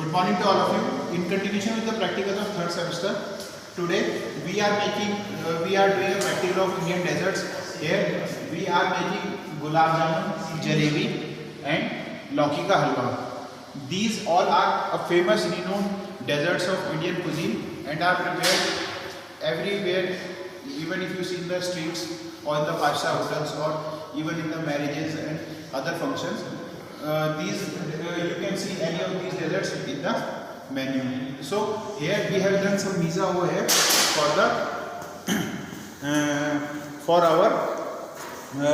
Good morning to all of you. In continuation with the practical of third semester, today we are doing a practical of Indian desserts. Here we are making gulab jamun, jalebi, and lauki ka halwa. These all are a famous renowned desserts of Indian cuisine and are prepared everywhere, even if you see in the streets or in the five-star hotels or even in the marriages and other functions. You can see any of these desserts in the menu. So here we have done some misa over here for our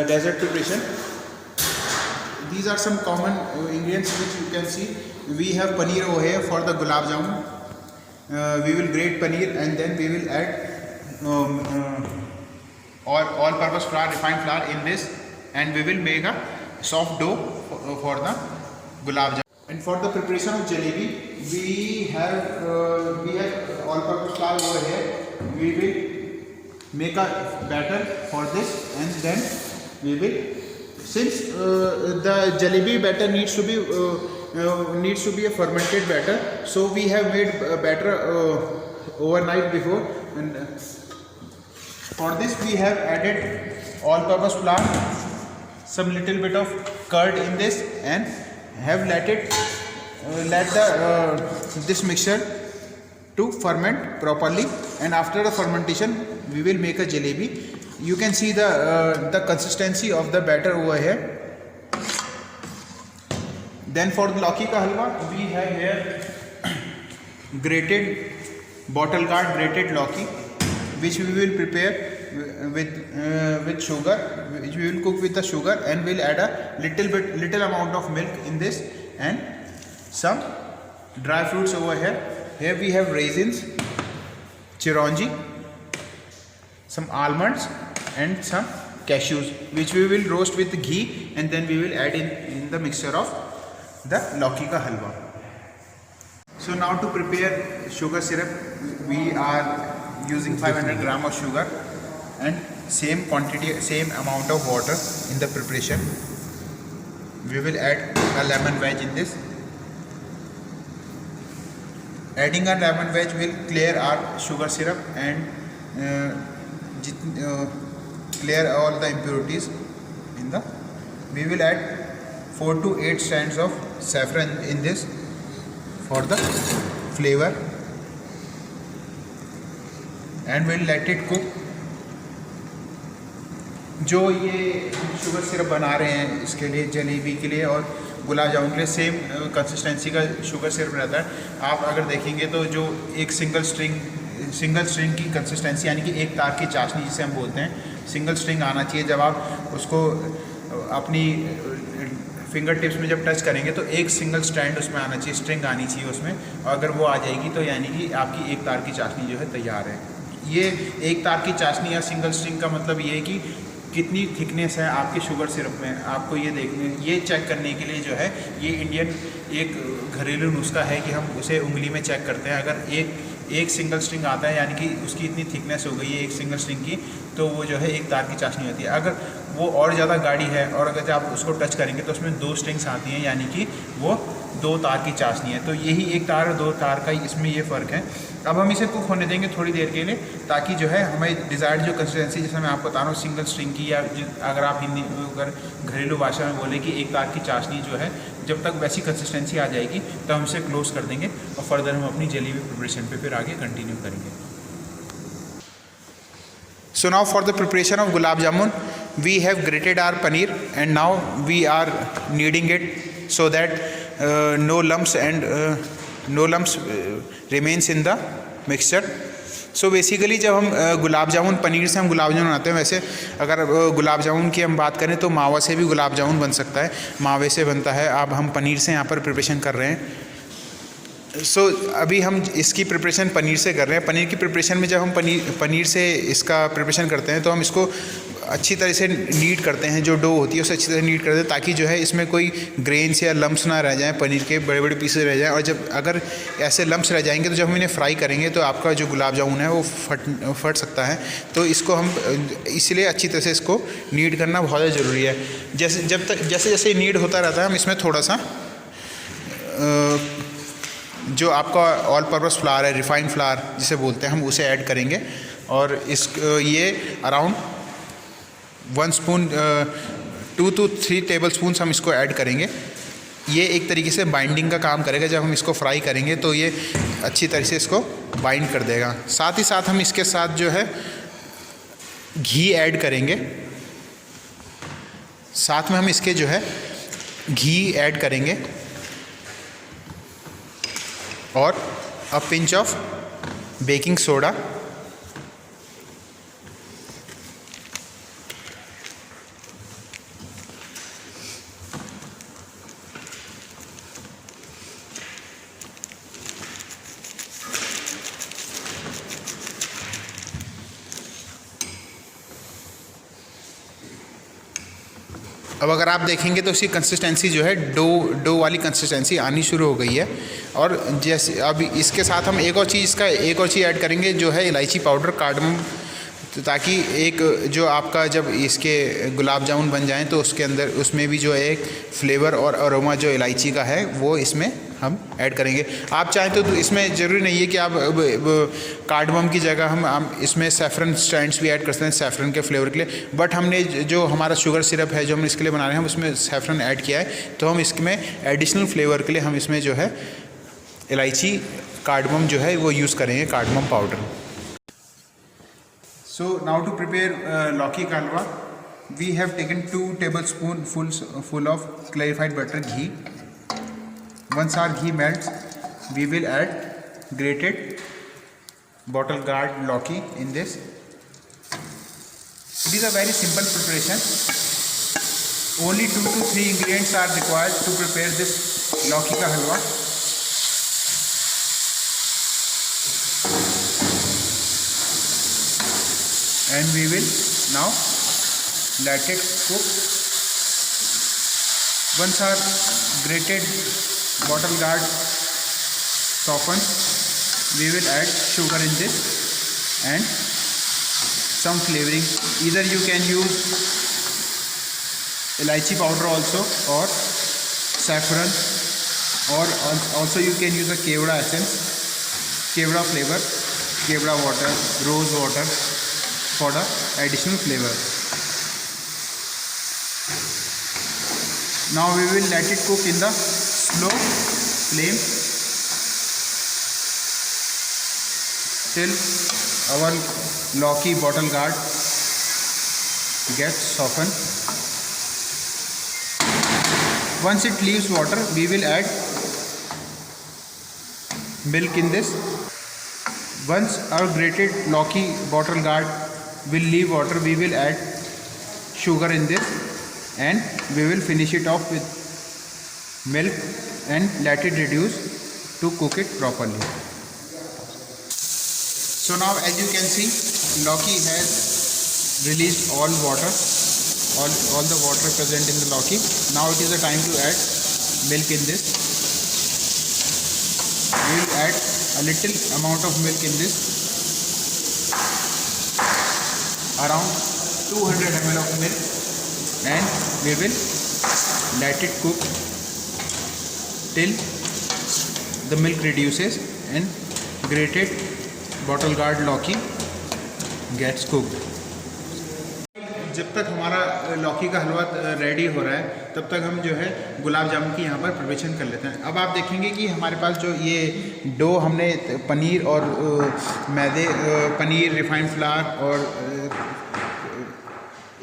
dessert preparation. These are some common ingredients which you can see. We have paneer over here for the gulab jamun. We will grate paneer and then we will add all-purpose flour, refined flour in this, and we will make a soft dough for the gulab jamun. And for the preparation of jalebi, we have all-purpose flour over here. We will make a batter for this, and then we will, since the jalebi batter needs to be a fermented batter, so we have made a batter overnight before, and for this we have added all-purpose flour, some little bit of curd in this, and have let this mixture to ferment properly. And after the fermentation we will make a jalebi. You can see the consistency of the batter over here. Then for the lauki ka halwa, we have here grated bottle gourd, grated lauki, which we will prepare with sugar, which we will cook with the sugar, and we'll add a little amount of milk in this, and some dry fruits over here. Here we have raisins, chironji, some almonds, and some cashews, which we will roast with ghee, and then we will add in the mixture of the lauki ka halwa. So now to prepare sugar syrup, we are using 500 gram of sugar and same quantity, same amount of water in the preparation. We will add a lemon wedge in this. Adding a lemon wedge will clear our sugar syrup and clear all the impurities in the. We will add 4 to 8 strands of saffron in this for the flavor, and we'll let it cook. जो ये sugar syrup बना रहे हैं इसके लिए, जलेबी के लिए और गुलाब जामुन के लिए सेम कंसिस्टेंसी का शुगर सिरप रहता है. आप अगर देखेंगे तो जो एक सिंगल स्ट्रिंग की कंसिस्टेंसी, यानी कि एक तार की चाशनी जिसे हम बोलते हैं, सिंगल स्ट्रिंग आना चाहिए. जब आप उसको अपनी फिंगर टिप्स में जब टच करेंगे तो एक सिंगल स्ट्रैंड उसमें आना चाहिए, स्ट्रिंग आनी चाहिए उसमें. और अगर वो आ जाएगी तो यानी कि आपकी एक तार की चाशनी जो है तैयार है. ये एक तार की चाशनी या सिंगल स्ट्रिंग का मतलब ये है कि कितनी थिकनेस है आपके शुगर सिरप में. आपको ये चेक करने के लिए जो है, ये इंडियन एक घरेलू नुस्खा है कि हम उसे उंगली में चेक करते हैं. अगर एक सिंगल स्ट्रिंग आता है, यानी कि उसकी इतनी थिकनेस हो गई है एक सिंगल स्ट्रिंग की, तो वो जो है एक तार की चाशनी होती है. अगर वो और ज़्यादा गाढ़ी है और अगर आप उसको टच करेंगे तो उसमें 2 स्ट्रिंग्स आती हैं, यानी कि वो 2 तार की चाशनी है. तो यही एक तार और 2 तार का इसमें ये फ़र्क है. अब हम इसे कुक होने देंगे थोड़ी देर के लिए, ताकि जो है हमें डिज़ायर्ड जो कंसिस्टेंसी, जैसे मैं आपको बता रहा हूँ सिंगल स्ट्रिंग की, या अगर आप अगर घरेलू भाषा में बोले कि एक तार की चाशनी जो है, जब तक वैसी कंसिस्टेंसी आ जाएगी तो हम इसे क्लोज़ कर देंगे और फर्दर हम अपनी जलेबी प्रिपरेशन पे फिर आगे कंटिन्यू करेंगे. So now for the preparation of gulab jamun, we have grated our paneer and now we are kneading it so that no lumps remains in the mixture. So basically जब हम गुलाब जामुन, पनीर से हम गुलाब जामुन बनाते हैं, वैसे अगर गुलाब जामुन की हम बात करें तो मावा से भी गुलाब जामुन बन सकता है, मावे से बनता है. अब हम पनीर से यहाँ पर प्रिपरेशन कर रहे हैं. अभी हम इसकी प्रिपरेशन पनीर से कर रहे हैं. पनीर की प्रिपरेशन में जब हम पनीर से इसका प्रिपरेशन करते हैं तो हम इसको अच्छी तरह से नीड करते हैं. जो डो होती है उसे अच्छी तरह नीड करते हैं, ताकि जो है इसमें कोई ग्रेन्स या लम्प्स ना रह जाएं, पनीर के बड़े बड़े पीसेस रह जाएं. और जब अगर ऐसे लम्प्स रह जाएंगे तो जब हम इन्हें फ्राई करेंगे तो आपका जो गुलाब जामुन है वो फट सकता है. तो इसको हम इसलिए अच्छी तरह से इसको नीड करना बहुत ज़्यादा ज़रूरी है. जैसे जैसे नीड होता रहता है हम इसमें थोड़ा सा जो आपका ऑल पर्पस फ्लावर है, रिफाइंड फ्लावर जिसे बोलते हैं, हम उसे ऐड करेंगे। और इस ये around 1 spoon 2 to 3 table spoon हम इसको ऐड करेंगे। ये एक तरीके से बाइंडिंग का काम करेगा। जब हम इसको फ्राई करेंगे तो ये अच्छी तरह से इसको बाइंड कर देगा। साथ ही साथ हम इसके साथ जो है घी ऐड करेंगे। साथ में हम इसके जो है घी ऐड करेंगे और a pinch of baking soda. अब अगर आप देखेंगे तो इसकी कंसिस्टेंसी जो है डो वाली कंसिस्टेंसी आनी शुरू हो गई है। और जैसे अब इसके साथ हम एक और चीज़ ऐड करेंगे जो है इलायची पाउडर, कार्डमम, ताकि एक जो आपका जब इसके गुलाब जामुन बन जाएं तो उसके अंदर उसमें भी जो है एक फ्लेवर और अरोमा जो इलायची का है वो इसमें हम ऐड करेंगे। आप चाहें तो इसमें ज़रूरी नहीं है कि आप कार्डमम की जगह हम इसमें सैफरन स्टैंड्स भी ऐड कर सकते हैं सैफरन के फ्लेवर के लिए। बट हमने जो हमारा शुगर सिरप है जो हम इसके लिए बना रहे हैं हम उसमें सैफरन ऐड किया है, तो हम इसमें एडिशनल फ्लेवर के लिए हम इसमें जो है इलायची कार्डमम जो है वो यूज़ करेंगे, cardamom powder. So now to prepare लौकी का हलवा, we have taken 2 tablespoons full of clarified butter ghee. Once our ghee melts, we will add grated bottle gourd लौकी in this. It is a very simple preparation. Only 2 to 3 ingredients are required to prepare this लौकी का हलवा. And we will now let it cook. Once our grated bottle gourd softens, we will add sugar in this and some flavoring. Either you can use elaichi powder also or saffron, or also you can use a kevada essence, kevada flavor, kevada water, rose water for the additional flavor. Now we will let it cook in the slow flame till our लौकी bottle gourd gets softened. Once it leaves water, we will add milk in this. Once our grated लौकी bottle gourd will leave water, we will add sugar in this and we will finish it off with milk and let it reduce to cook it properly. So now as you can see, लौकी has released all water, all the water present in the लौकी. Now it is the time to add milk in this. We will add a little amount of milk in this, around 200 ml of milk, and we will let it cook till the milk reduces and grated bottle gourd लौकी gets cooked. जब तक हमारा लौकी का हलवा ready हो रहा है तब तक हम जो है गुलाब जामुन की यहाँ पर प्रिपरेशन कर लेते हैं। अब आप देखेंगे कि हमारे पास जो ये डो हमने पनीर और मैदे, पनीर, रिफाइंड फ्लावर और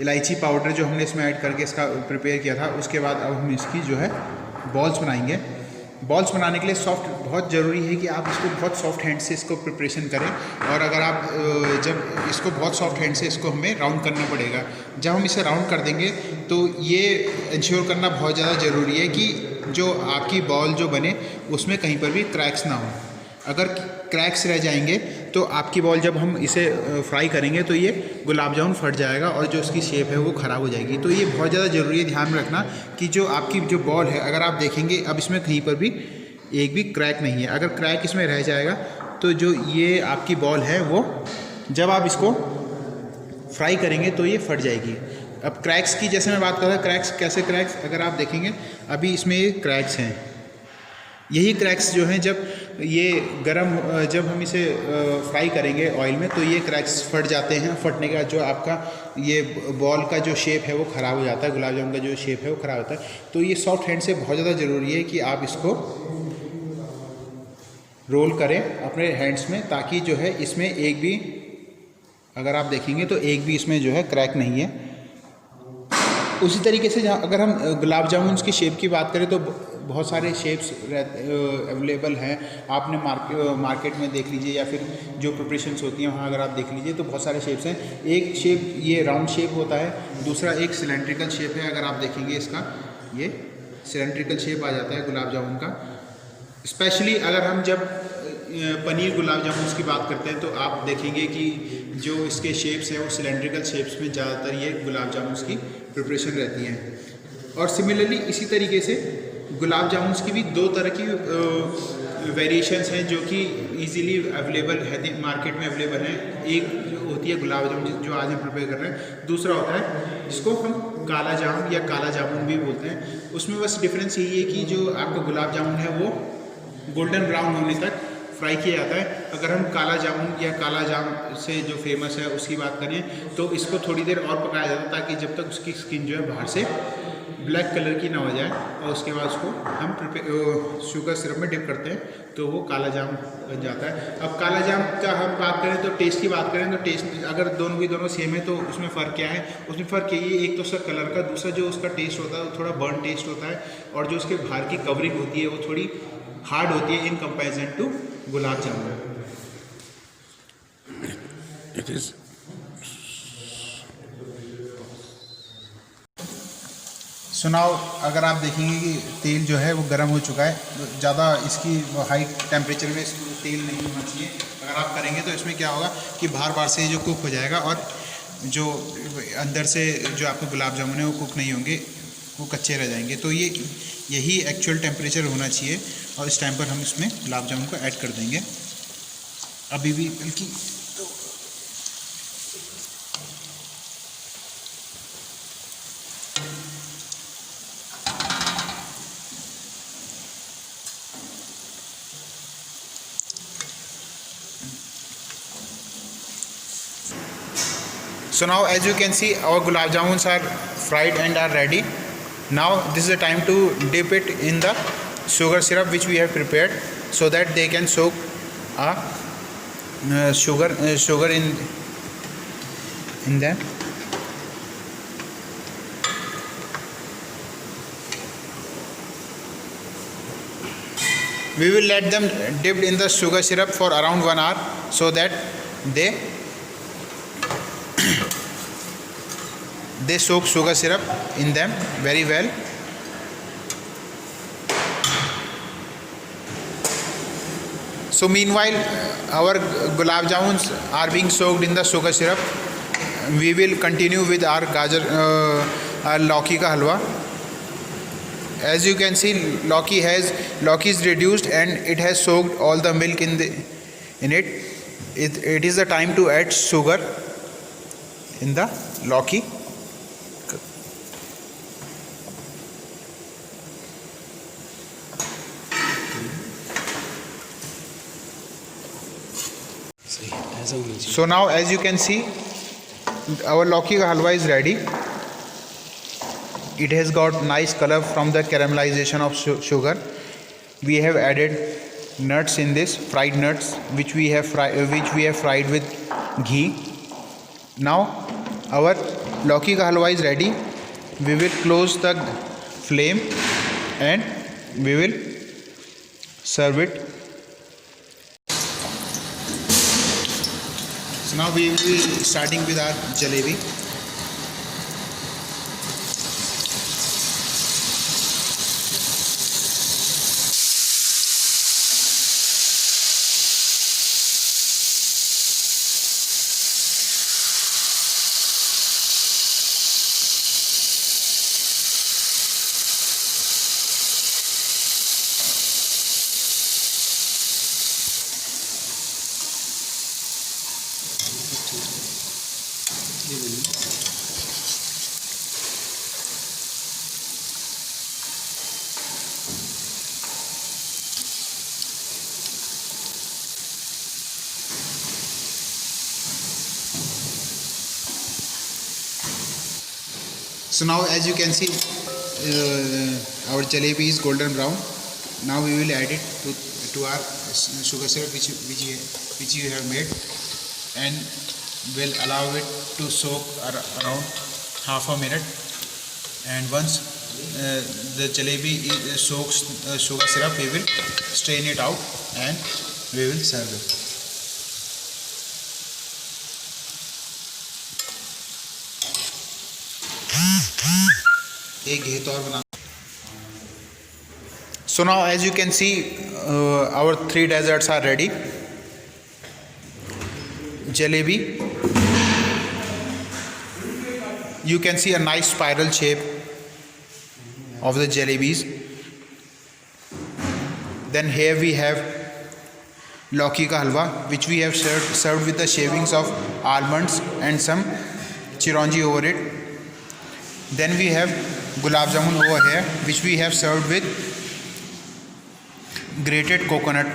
इलायची पाउडर जो हमने इसमें ऐड करके इसका प्रिपेयर किया था, उसके बाद अब हम इसकी जो है बॉल्स बनाएंगे। बॉल्स बनाने के लिए सॉफ्ट बहुत ज़रूरी है कि आप इसको बहुत सॉफ्ट हैंड से इसको प्रिपरेशन करें। और अगर आप जब इसको बहुत सॉफ्ट हैंड से इसको हमें राउंड करना पड़ेगा। जब हम इसे राउंड कर देंगे तो ये इंश्योर करना बहुत ज़्यादा ज़रूरी है कि जो आपकी बॉल जो बने उसमें कहीं पर भी क्रैक्स ना हो। अगर क्रैक्स रह जाएंगे तो आपकी बॉल जब हम इसे फ्राई करेंगे तो ये गुलाब जामुन फट जाएगा और जो उसकी शेप है वो ख़राब हो जाएगी। तो ये बहुत ज़्यादा ज़रूरी है ध्यान में रखना कि जो आपकी जो बॉल है, अगर आप देखेंगे अब इसमें कहीं पर भी एक भी क्रैक नहीं है। अगर क्रैक इसमें रह जाएगा तो जो ये आपकी बॉल है वो जब आप इसको फ्राई करेंगे तो ये फट जाएगी। अब क्रैक्स की जैसे मैं बात कर रहा था, क्रैक्स कैसे क्रैक्स, अगर आप देखेंगे अभी इसमें ये क्रैक्स हैं, यही क्रैक्स जो हैं जब ये गरम जब हम इसे फ्राई करेंगे ऑयल में तो ये क्रैक्स फट जाते हैं। फटने के बाद जो आपका ये बॉल का जो शेप है वो ख़राब हो जाता है, गुलाब जामुन का जो शेप है वो ख़राब होता है। तो ये सॉफ्ट हैंड से बहुत ज़्यादा ज़रूरी है कि आप इसको रोल करें अपने हैंड्स में, ताकि जो है इसमें एक भी, अगर आप देखेंगे तो एक भी इसमें जो है क्रैक नहीं है। उसी तरीके से अगर हम गुलाब जामुन की शेप की बात करें तो बहुत सारे शेप्स अवेलेबल हैं। आपने मार्केट में देख लीजिए या फिर जो प्रिपरेशंस होती हैं वहाँ अगर आप देख लीजिए तो बहुत सारे शेप्स हैं। एक शेप ये राउंड शेप होता है, दूसरा एक सिलेंड्रिकल शेप है। अगर आप देखेंगे इसका ये सिलेंड्रिकल शेप आ जाता है गुलाब जामुन का। स्पेशली अगर हम जब पनीर गुलाब जामुन की बात करते हैं तो आप देखेंगे कि जो इसके शेप्स हैं वो सिलेंड्रिकल शेप्स में ज़्यादातर ये गुलाब जामुन की प्रिपरेशन रहती हैं। और सिमिलरली इसी तरीके से गुलाब जामुन की भी दो तरह की वेरिएशंस हैं जो कि इजीली अवेलेबल है, मार्केट में अवेलेबल हैं। एक जो होती है गुलाब जामुन जो आज हम प्रिपेयर कर रहे हैं, दूसरा होता है जिसको हम काला जामुन या काला जामुन भी बोलते हैं। उसमें बस डिफरेंस यही है कि जो आपका गुलाब जामुन है वो गोल्डन ब्राउन होने तक फ्राई किया जाता है। अगर हम काला जामुन या काला जाम से जो फेमस है उसकी बात करें तो इसको थोड़ी देर और पकाया जाता है ताकि जब तक उसकी स्किन जो है बाहर से ब्लैक कलर की ना हो जाए, और उसके बाद उसको हम शुगर सिरप में डिप करते हैं तो वो काला जाम बन जाता है। अब काला जाम का हम बात करें तो टेस्ट की बात करें तो टेस्ट अगर दोनों सेम है तो उसमें फ़र्क क्या है? उसमें फ़र्क यही है, एक तो उसका कलर का, दूसरा जो उसका टेस्ट होता है वो थोड़ा बर्न टेस्ट होता है, और जो उसके बाहर की कवरिंग होती है वो थोड़ी हार्ड होती है in comparison to gulab jamun. It is सुनाओ, अगर आप देखेंगे कि तेल जो है वो गर्म हो चुका है, ज़्यादा इसकी हाई टेम्परेचर में तेल नहीं होना चाहिए। अगर आप करेंगे तो इसमें क्या होगा कि बार से जो कुक हो जाएगा और जो अंदर से जो आपके गुलाब जामुन है वो कुक नहीं होंगे, वो कच्चे रह जाएंगे। तो यही एक्चुअल टेम्परेचर होना चाहिए, और इस टाइम पर हम इसमें गुलाब जामुन को ऐड कर देंगे। अभी भी बल्कि So now as you can see our gulab jamuns are fried and are ready. Now this is the time to dip it in the sugar syrup which we have prepared, so that they can soak sugar in them. We will let them dipped in the sugar syrup for around 1 hour so that they soak sugar syrup in them very well. So meanwhile our gulab jamuns are being soaked in the sugar syrup, we will continue with our gajar our lauki ka halwa. As you can see, lauki is reduced and it has soaked all the milk in it. It is the time to add sugar in the lauki. So now as you can see our lauki ka halwa is ready. It has got nice color from the caramelization of sugar. We have added nuts in this, fried nuts, which we have fried with ghee. Now our lauki ka halwa is ready. We will close the flame and we will serve it. So now we will be starting with our jalebi. So now as you can see, our jalebi is golden brown. Now we will add it to our sugar syrup which you have made, and will allow it to soak around half a minute. And once the jalebi soaks sugar syrup, we will strain it out and we will serve it. एक घेत और बना. So now as you can see, our 3 desserts are ready. Jalebi, you can see a nice spiral shape of the jalebis. Then here we have lauki ka halwa, which we have served with the shavings of almonds and some chironji over it. Then we have gulab jamun over here, which we have served with grated coconut.